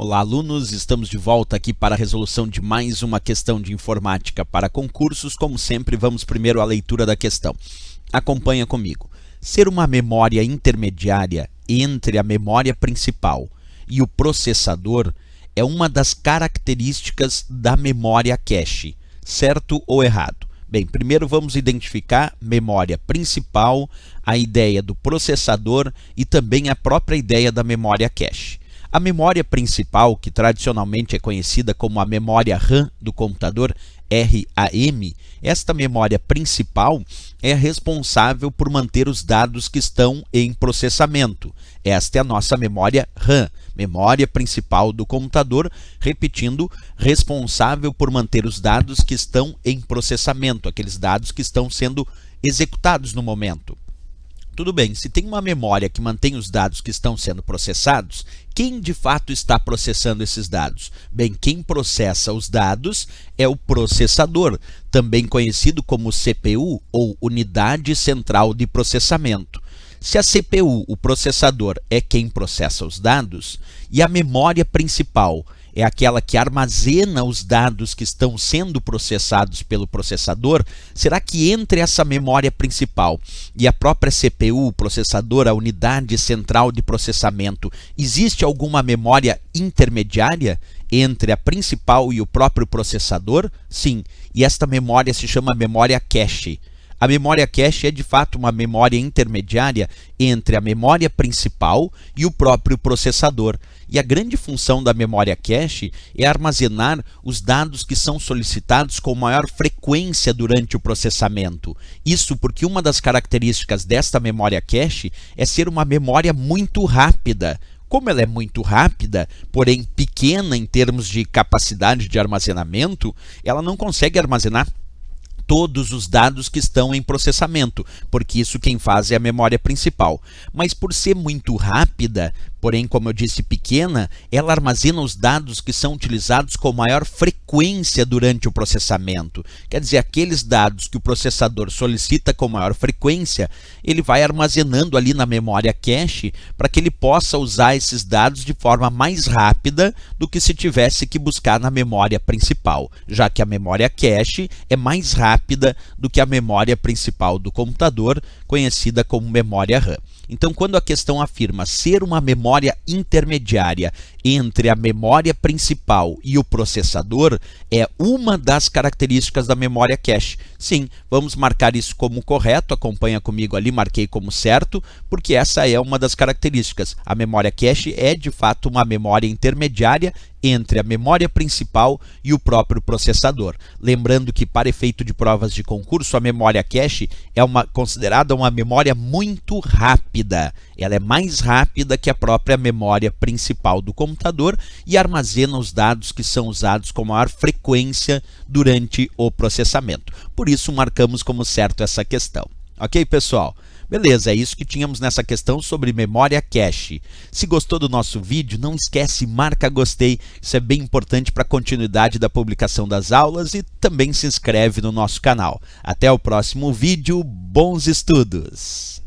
Olá, alunos! Estamos de volta aqui para a resolução de mais uma questão de informática para concursos. Como sempre, vamos primeiro à leitura da questão. Acompanha comigo. Ser uma memória intermediária entre a memória principal e o processador é uma das características da memória cache. Certo ou errado? Bem, primeiro vamos identificar memória principal, a ideia do processador e também a própria ideia da memória cache. A memória principal, que tradicionalmente é conhecida como a memória RAM do computador, RAM, esta memória principal é responsável por manter os dados que estão em processamento. Esta é a nossa memória RAM, memória principal do computador, repetindo, responsável por manter os dados que estão em processamento, aqueles dados que estão sendo executados no momento. Tudo bem, se tem uma memória que mantém os dados que estão sendo processados, quem de fato está processando esses dados? Bem, quem processa os dados é o processador, também conhecido como CPU ou Unidade Central de Processamento. Se a CPU, o processador, é quem processa os dados e a memória principal é aquela que armazena os dados que estão sendo processados pelo processador, será que entre essa memória principal e a própria CPU, o processador, a unidade central de processamento, existe alguma memória intermediária entre a principal e o próprio processador? Sim, e esta memória se chama memória cache. A memória cache é de fato uma memória intermediária entre a memória principal e o próprio processador. E a grande função da memória cache é armazenar os dados que são solicitados com maior frequência durante o processamento. Isso porque uma das características desta memória cache é ser uma memória muito rápida. Como ela é muito rápida, porém pequena em termos de capacidade de armazenamento, ela não consegue armazenar todos os dados que estão em processamento, porque isso quem faz é a memória principal. Mas por ser muito rápida, porém, como eu disse, pequena, ela armazena os dados que são utilizados com maior frequência durante o processamento. Quer dizer, aqueles dados que o processador solicita com maior frequência, ele vai armazenando ali na memória cache para que ele possa usar esses dados de forma mais rápida do que se tivesse que buscar na memória principal, já que a memória cache é mais rápida do que a memória principal do computador, conhecida como memória RAM. Então, quando a questão afirma ser uma memória intermediária entre a memória principal e o processador, é uma das características da memória cache. Sim, vamos marcar isso como correto, acompanha comigo ali, marquei como certo, porque essa é uma das características. A memória cache é, de fato, uma memória intermediária entre a memória principal e o próprio processador. Lembrando que, para efeito de provas de concurso, a memória cache é considerada uma memória muito rápida. Ela é mais rápida que a própria memória principal do computador e armazena os dados que são usados com maior frequência durante o processamento. Por isso, marcamos como certo essa questão. Ok, pessoal? Beleza, é isso que tínhamos nessa questão sobre memória cache. Se gostou do nosso vídeo, não esquece, marca gostei, isso é bem importante para a continuidade da publicação das aulas e também se inscreve no nosso canal. Até o próximo vídeo, bons estudos!